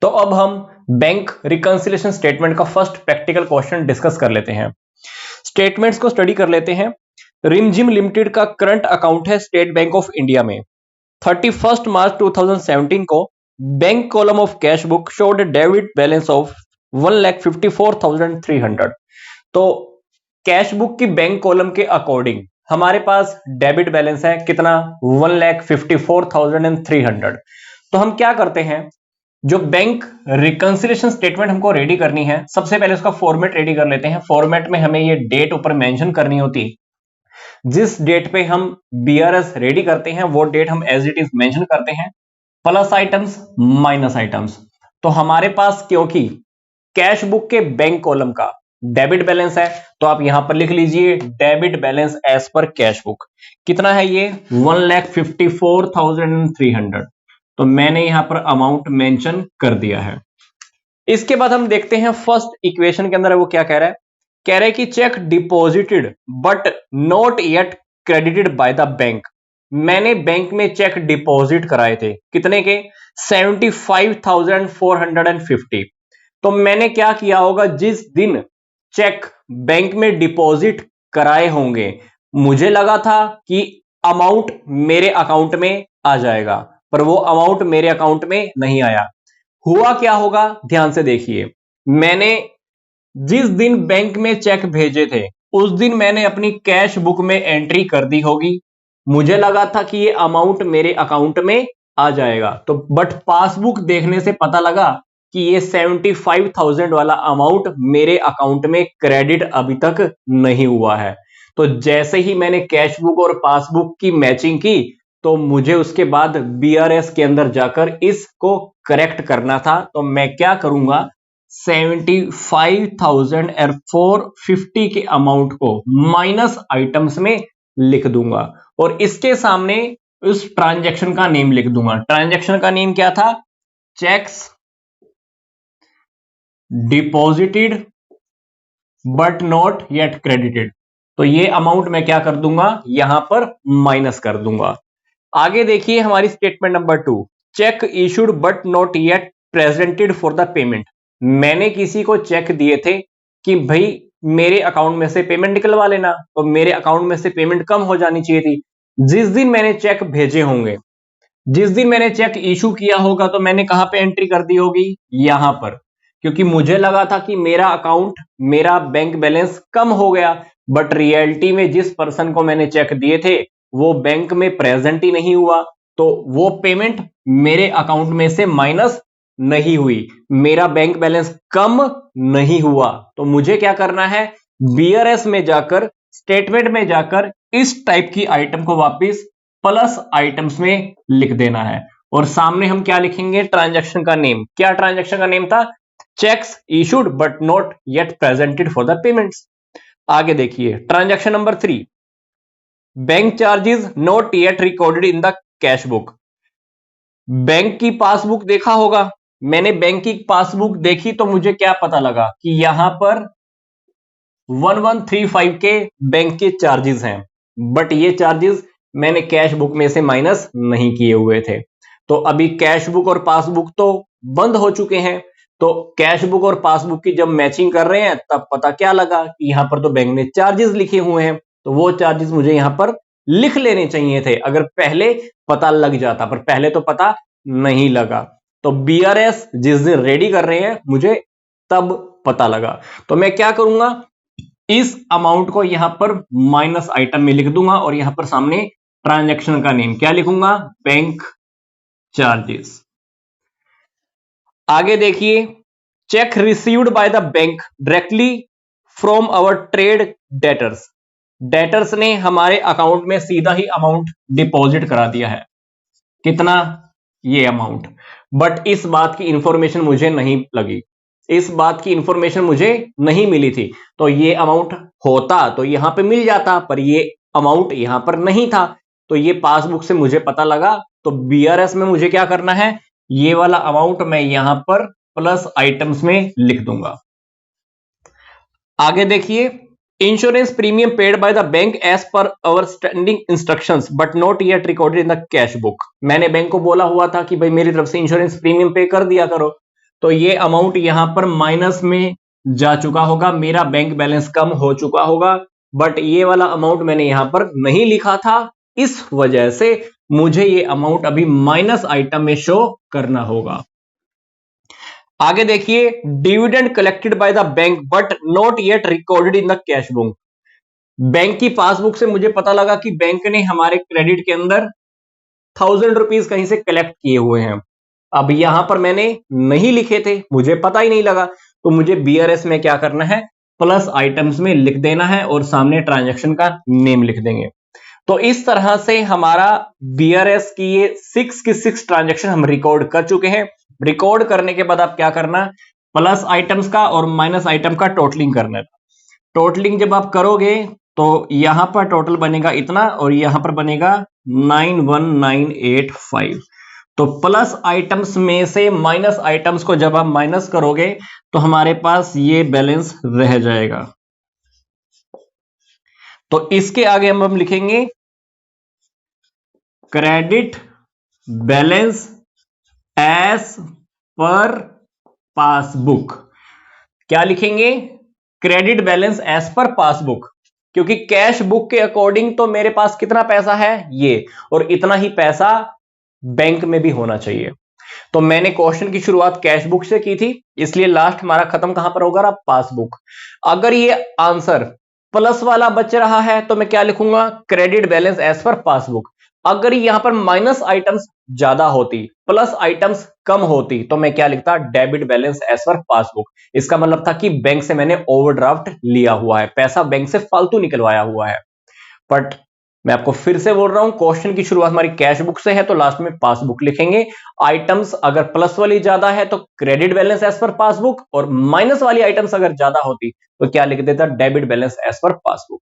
तो अब हम बैंक रिकंसिलिएशन स्टेटमेंट का फर्स्ट प्रैक्टिकल क्वेश्चन डिस्कस कर लेते हैं। स्टेटमेंट्स को स्टडी कर लेते हैं। रिमझिम लिमिटेड का करंट अकाउंट है स्टेट बैंक ऑफ इंडिया में। 31 मार्च 2017 को bank column of cash book showed debit balance of 1,54,300। तो कैश बुक की बैंक कॉलम के अकॉर्डिंग हमारे पास डेबिट बैलेंस है कितना, 1,54,300। तो हम क्या करते हैं, जो बैंक रिकंसिलिएशन स्टेटमेंट हमको रेडी करनी है, सबसे पहले उसका फॉर्मेट रेडी कर लेते हैं। फॉर्मेट में हमें ये डेट ऊपर मेंशन करनी होती, जिस डेट पे हम बीआरएस रेडी करते हैं वो डेट हम एज इट इज मेंशन करते हैं, प्लस आइटम्स माइनस आइटम्स। तो हमारे पास क्योंकि कैश बुक के बैंक कॉलम का डेबिट बैलेंस है तो आप यहां पर लिख लीजिए debit balance as per cash book कितना है, ये 1,54,300। तो मैंने यहां पर अमाउंट मेंशन कर दिया है। इसके बाद हम देखते हैं फर्स्ट इक्वेशन के अंदर वो क्या कह रहा है। कह रहा है कि check deposited but not yet credited bye the bank. मैंने बैंक में चेक डिपॉजिट कराए थे कितने के, 75,450। तो मैंने क्या किया होगा, जिस दिन चेक बैंक में डिपॉजिट कराए होंगे मुझे लगा था कि अमाउंट मेरे अकाउंट में आ जाएगा, पर वो अमाउंट मेरे अकाउंट में नहीं आया। हुआ क्या होगा, ध्यान से देखिए। मैंने जिस दिन बैंक में चेक भेजे थे उस दिन मैंने अपनी कैश बुक में एंट्री कर दी होगी। मुझे लगा था कि ये अमाउंट मेरे अकाउंट में आ जाएगा, तो बट पासबुक देखने से पता लगा कि ये 75,000 वाला अमाउंट मेरे अकाउंट में क्रेडिट अभी तक नहीं हुआ है। तो जैसे ही मैंने कैश बुक और पासबुक की मैचिंग की तो मुझे उसके बाद बीआरएस के अंदर जाकर इसको करेक्ट करना था। तो मैं क्या करूंगा, 75,450 के अमाउंट को माइनस आइटम्स में लिख दूंगा और इसके सामने उस ट्रांजैक्शन का नेम लिख दूंगा। ट्रांजैक्शन का नेम क्या था, checks deposited but not yet credited. तो ये अमाउंट मैं क्या कर दूंगा, यहां पर माइनस कर दूंगा। आगे देखिए हमारी statement number 2, check issued but not yet presented for the payment. मैंने किसी को चेक दिए थे कि भाई मेरे अकाउंट में से पेमेंट निकलवा लेना, तो मेरे अकाउंट में से पेमेंट कम हो जानी चाहिए थी। जिस दिन मैंने चेक भेजे होंगे, जिस दिन मैंने चेक इशू किया होगा, तो मैंने कहां पे एंट्री कर दी होगी, यहां पर, क्योंकि मुझे लगा था कि मेरा अकाउंट, मेरा बैंक बैलेंस कम हो गया, बट रियलिटी में जिस पर्सन को मैंने चेक दिए थे वो बैंक में प्रेजेंट ही नहीं हुआ, तो वो पेमेंट मेरे अकाउंट में से माइनस नहीं हुई, मेरा बैंक बैलेंस कम नहीं हुआ। तो मुझे क्या करना है, बीआरएस में जाकर, स्टेटमेंट में जाकर इस टाइप की आइटम को वापस प्लस आइटम्स में लिख देना है। और सामने हम क्या लिखेंगे, ट्रांजैक्शन का नेम। क्या ट्रांजैक्शन का नेम था, cheques issued but not yet presented for the payments. आगे देखिए transaction number 3, bank charges not yet recorded in the cash book. Bank की पासबुक देखा होगा, मैंने बैंक की पासबुक देखी तो मुझे क्या पता लगा कि यहां पर 1135 के बैंक के चार्जेस हैं, बट ये चार्जेस मैंने कैश बुक में से माइनस नहीं किए हुए थे। तो अभी कैश बुक और पासबुक तो बंद हो चुके हैं, तो कैश बुक और पासबुक की जब मैचिंग कर रहे हैं तब पता क्या लगा कि यहां पर तो बैंक ने चार्जेस लिखे हुए हैं, तो वो चार्जेस मुझे यहां पर लिख लेने चाहिए थे अगर पहले पता लग जाता, पर पहले तो पता नहीं लगा। तो बीआरएस जिस दिन रेडी कर रहे हैं मुझे तब पता लगा, तो मैं क्या करूंगा, इस अमाउंट को यहां पर माइनस आइटम में लिख दूंगा और यहां पर सामने ट्रांजैक्शन का नेम क्या लिखूंगा, बैंक चार्जेस। आगे देखिए, cheque received by the bank directly from our trade debtors. Debtors ने हमारे अकाउंट में सीधा ही अमाउंट डिपॉजिट करा दिया है, कितना, ये अमाउंट। बट इस बात की इंफॉर्मेशन मुझे नहीं लगी, इस बात की इंफॉर्मेशन मुझे नहीं मिली थी। तो ये अमाउंट होता तो यहां पे मिल जाता, पर ये अमाउंट यहां पर नहीं था, तो ये पासबुक से मुझे पता लगा। तो बीआरएस में मुझे क्या करना है, ये वाला अमाउंट मैं यहां पर प्लस आइटम्स में लिख दूंगा। आगे देखिए, insurance premium paid by the bank as per our standing instructions but not yet recorded in the cash book. मैंने बैंक को बोला हुआ था कि भाई मेरी तरफ से इंश्योरेंस प्रीमियम पे कर दिया करो, तो ये अमाउंट यहां पर माइनस में जा चुका होगा, मेरा बैंक बैलेंस कम हो चुका होगा। बट ये वाला अमाउंट मैंने यहां पर नहीं लिखा था, इस वजह से मुझे ये अमाउंट अभी माइनस आइटम में शो करना होगा। आगे देखिए, dividend collected by the bank but not yet recorded in the cash book. Bank की पासबुक से मुझे पता लगा कि बैंक ने हमारे क्रेडिट के अंदर 1000 रुपीज कहीं से कलेक्ट किए हुए हैं। अब यहां पर मैंने नहीं लिखे थे, मुझे पता ही नहीं लगा, तो मुझे बीआरएस में क्या करना है, प्लस आइटम्स में लिख देना है और सामने ट्रांजैक्शन का नेम लिख देंगे। तो इस तरह से हमारा बीआरएस की ये 6 की 6 ट्रांजैक्शन हम रिकॉर्ड कर चुके हैं। रिकॉर्ड करने के बाद आप क्या करना, प्लस आइटम्स का और माइनस आइटम का टोटलिंग करना है। टोटलिंग जब आप करोगे तो यहां पर टोटल बनेगा इतना और यहां पर बनेगा 91985। तो प्लस आइटम्स में से माइनस आइटम्स को जब आप माइनस करोगे तो हमारे पास ये बैलेंस रह जाएगा। तो इसके आगे हम लिखेंगे credit balance as per passbook. क्या लिखेंगे, credit balance as per passbook, क्योंकि कैश बुक के अकॉर्डिंग तो मेरे पास कितना पैसा है ये, और इतना ही पैसा बैंक में भी होना चाहिए। तो मैंने क्वेश्चन की शुरुआत कैश बुक से की थी, इसलिए लास्ट हमारा खत्म कहां पर होगा, पासबुक। अगर ये आंसर प्लस वाला बच रहा है तो मैं क्या लिखूंगा, credit balance as per passbook. अगर यहां पर माइनस आइटम्स ज्यादा होती, प्लस आइटम्स कम होती, तो मैं क्या लिखता, debit balance as per passbook. इसका मतलब था कि बैंक से मैंने ओवरड्राफ्ट लिया हुआ है, पैसा बैंक से फालतू निकलवाया हुआ है। बट मैं आपको फिर से बोल रहा हूं, क्वेश्चन की शुरुआत हमारी कैश बुक से है तो लास्ट में पासबुक लिखेंगे। आइटम्स अगर प्लस वाली ज्यादा है तो credit balance as per passbook, और माइनस वाली आइटम्स अगर ज्यादा होती तो क्या लिख देता, debit balance as per passbook.